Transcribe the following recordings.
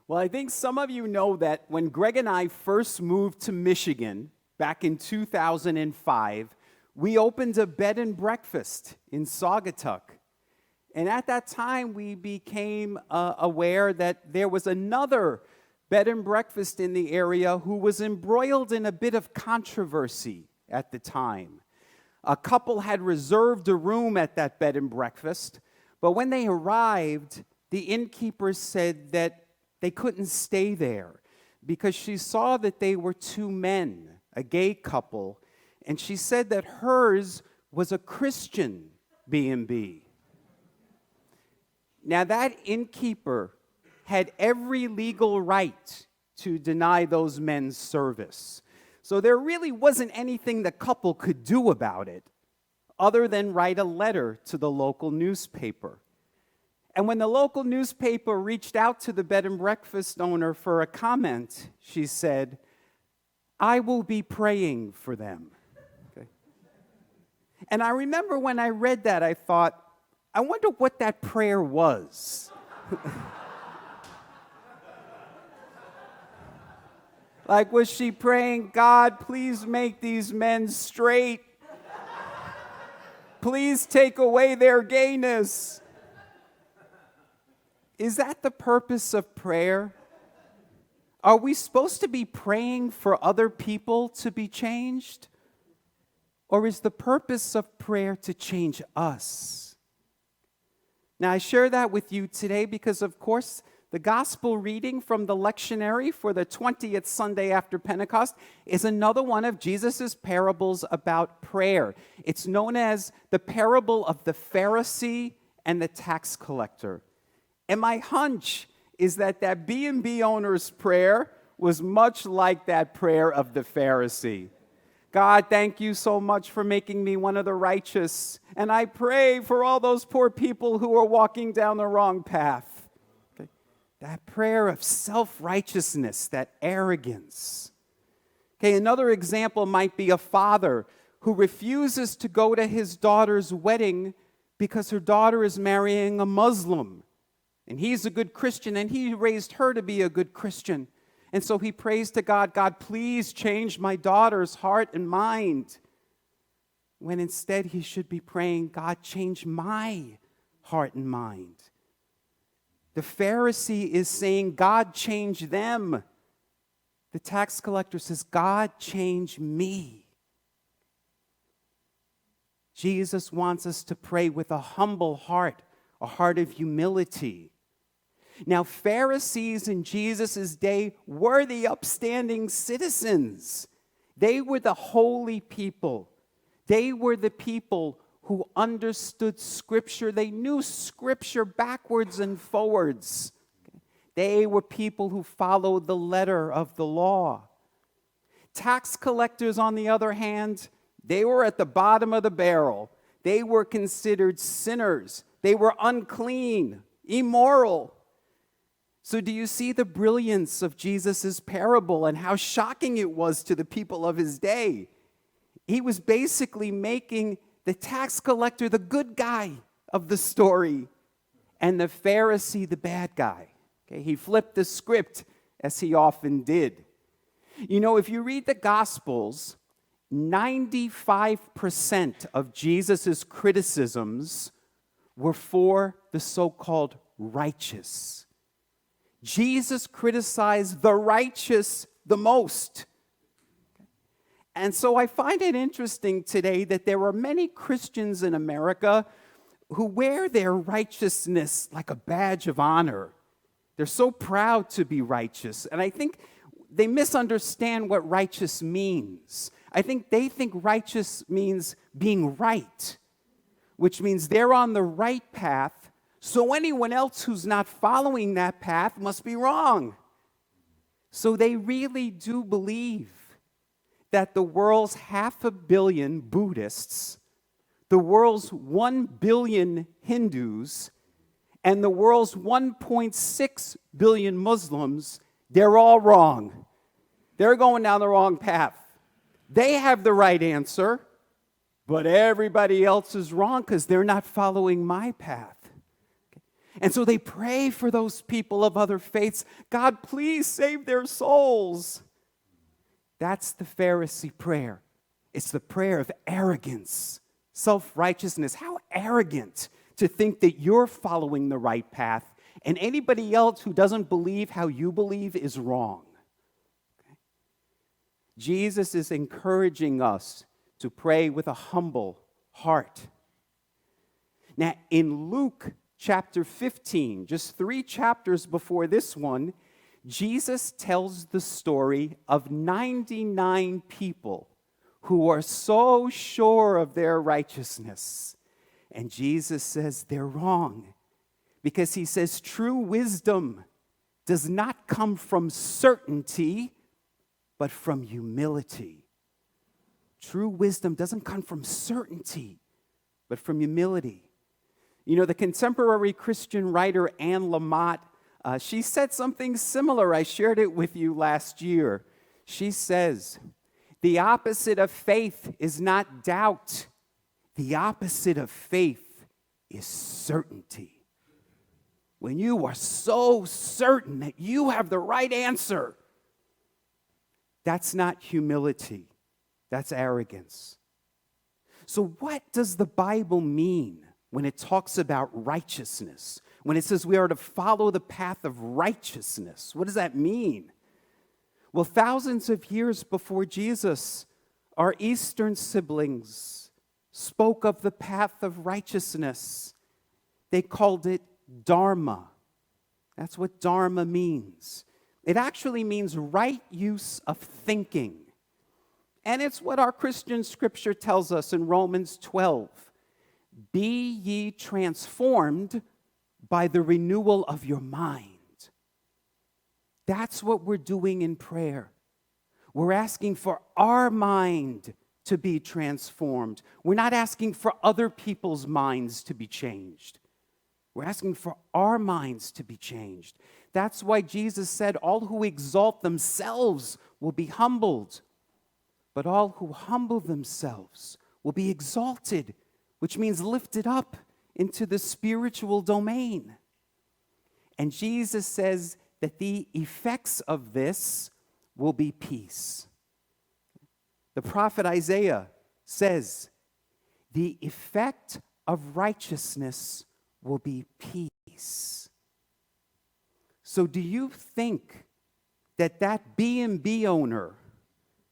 Well, I think some of you know that when Greg and I first moved to Michigan back in 2005, we opened a bed and breakfast in Saugatuck. And at that time, we became aware that there was another bed and breakfast in the area who was embroiled in a bit of controversy at the time. A couple had reserved a room at that bed and breakfast, but when they arrived, the innkeeper said that they couldn't stay there because she saw that they were two men, a gay couple, and she said that hers was a Christian B&B. Now, that innkeeper had every legal right to deny those men's service. So there really wasn't anything the couple could do about it other than write a letter to the local newspaper. And when the local newspaper reached out to the bed and breakfast owner for a comment, she said, "I will be praying for them." Okay. And I remember when I read that, I thought, I wonder what that prayer was. Like, was she praying, "God, please make these men straight. Please take away their gayness"? Is that the purpose of prayer? Are we supposed to be praying for other people to be changed? Or is the purpose of prayer to change us? Now, I share that with you today because, of course, the gospel reading from the lectionary for the 20th Sunday after Pentecost is another one of Jesus' parables about prayer. It's known as the parable of the Pharisee and the tax collector. And my hunch is that B&B owner's prayer was much like that prayer of the Pharisee. "God, thank you so much for making me one of the righteous. And I pray for all those poor people who are walking down the wrong path." Okay. That prayer of self-righteousness, that arrogance. Okay, another example might be a father who refuses to go to his daughter's wedding because her daughter is marrying a Muslim. And he's a good Christian, and he raised her to be a good Christian. And so he prays to God, "God, please change my daughter's heart and mind." When instead he should be praying, "God, change my heart and mind." The Pharisee is saying, "God, change them." The tax collector says, "God, change me." Jesus wants us to pray with a humble heart, a heart of humility. Now, Pharisees in Jesus' day were the upstanding citizens. They were the holy people. They were the people who understood Scripture. They knew Scripture backwards and forwards. They were people who followed the letter of the law. Tax collectors, on the other hand, they were at the bottom of the barrel. They were considered sinners. They were unclean, immoral. So do you see the brilliance of Jesus' parable and how shocking it was to the people of his day? He was basically making the tax collector the good guy of the story and the Pharisee the bad guy. Okay, he flipped the script as he often did. You know, if you read the Gospels, 95% of Jesus' criticisms were for the so-called righteous. Jesus criticized the righteous the most. And so I find it interesting today that there are many Christians in America who wear their righteousness like a badge of honor. They're so proud to be righteous. And I think they misunderstand what righteous means. I think they think righteous means being right, which means they're on the right path. So anyone else who's not following that path must be wrong. So they really do believe that the world's 500 million Buddhists, the world's 1 billion Hindus, and the world's 1.6 billion Muslims, they're all wrong. They're going down the wrong path. They have the right answer, but everybody else is wrong because they're not following my path. And so they pray for those people of other faiths. God, please save their souls. That's the Pharisee prayer. It's the prayer of arrogance, self-righteousness. How arrogant to think that you're following the right path and anybody else who doesn't believe how you believe is wrong. Okay? Jesus is encouraging us to pray with a humble heart. Now, in Luke chapter 15, just 3 chapters before this one, Jesus tells the story of 99 people who are so sure of their righteousness. And Jesus says they're wrong, because he says true wisdom does not come from certainty, but from humility. True wisdom doesn't come from certainty, but from humility. You know, the contemporary Christian writer Anne Lamott, she said something similar. I shared it with you last year. She says, the opposite of faith is not doubt. The opposite of faith is certainty. When you are so certain that you have the right answer, that's not humility. That's arrogance. So what does the Bible mean when it talks about righteousness? When it says we are to follow the path of righteousness, what does that mean? Well, thousands of years before Jesus, our Eastern siblings spoke of the path of righteousness. They called it Dharma. That's what Dharma means. It actually means right use of thinking. And it's what our Christian scripture tells us in Romans 12. Be ye transformed by the renewal of your mind. That's what we're doing in prayer. We're asking for our mind to be transformed. We're not asking for other people's minds to be changed. We're asking for our minds to be changed. That's why Jesus said, all who exalt themselves will be humbled, but all who humble themselves will be exalted, which means lifted up into the spiritual domain. And Jesus says that the effects of this will be peace. The prophet Isaiah says, the effect of righteousness will be peace. So do you think that B&B owner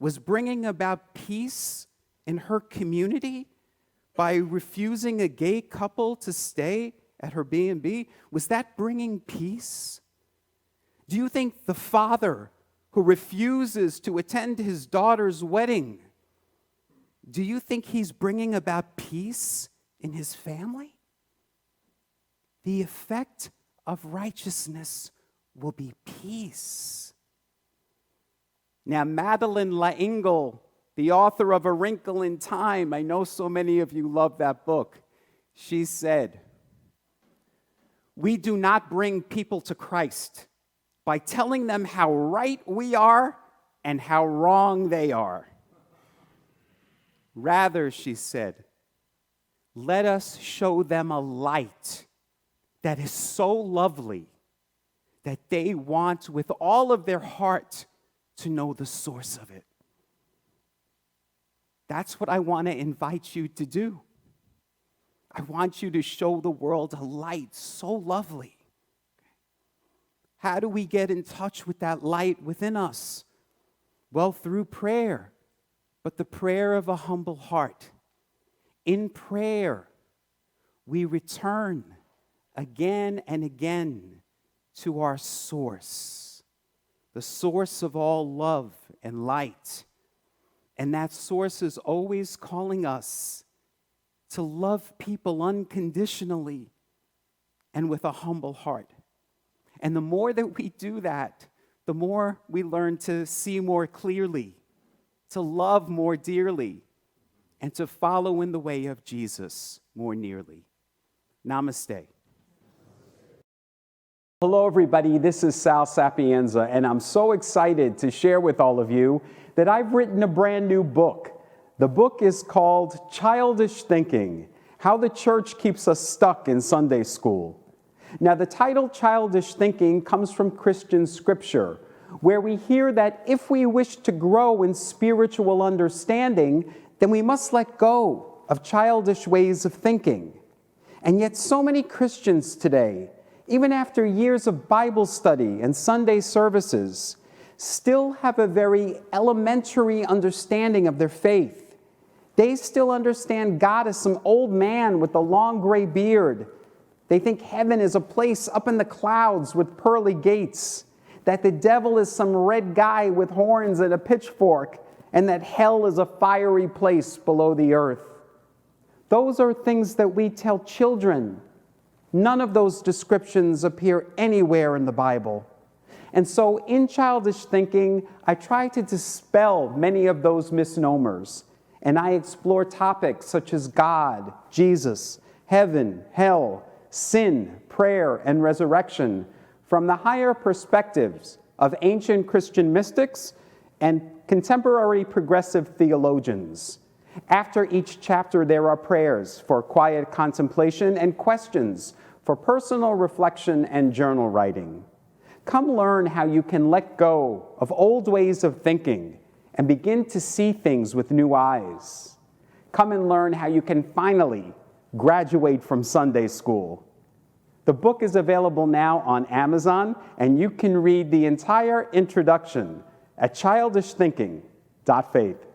was bringing about peace in her community by refusing a gay couple to stay at her B&B? Was that bringing peace? Do you think the father who refuses to attend his daughter's wedding, do you think he's bringing about peace in his family? The effect of righteousness will be peace. Now, Madeleine L'Engle, the author of A Wrinkle in Time, I know so many of you love that book. She said, we do not bring people to Christ by telling them how right we are and how wrong they are. Rather, she said, let us show them a light that is so lovely that they want with all of their heart to know the source of it. That's what I want to invite you to do. I want you to show the world a light so lovely. How do we get in touch with that light within us? Well, through prayer, but the prayer of a humble heart. In prayer, we return again and again to our source, the source of all love and light. And that source is always calling us to love people unconditionally and with a humble heart. And the more that we do that, the more we learn to see more clearly, to love more dearly, and to follow in the way of Jesus more nearly. Namaste. Hello, everybody. This is Sal Sapienza, and I'm so excited to share with all of you that I've written a brand new book. The book is called Childish Thinking: How the Church Keeps Us Stuck in Sunday School. Now, the title Childish Thinking comes from Christian scripture, where we hear that if we wish to grow in spiritual understanding, then we must let go of childish ways of thinking. And yet so many Christians today, even after years of Bible study and Sunday services, still have a very elementary understanding of their faith. They still understand God as some old man with a long gray beard. They think heaven is a place up in the clouds with pearly gates, that the devil is some red guy with horns and a pitchfork, and that hell is a fiery place below the earth. Those are things that we tell children. None of those descriptions appear anywhere in the Bible. And so in childish thinking, I try to dispel many of those misnomers, and I explore topics such as God, Jesus, heaven, hell, sin, prayer, and resurrection from the higher perspectives of ancient Christian mystics and contemporary progressive theologians. After each chapter, there are prayers for quiet contemplation and questions for personal reflection and journal writing. Come learn how you can let go of old ways of thinking and begin to see things with new eyes. Come and learn how you can finally graduate from Sunday school. The book is available now on Amazon, and you can read the entire introduction at childishthinking.faith.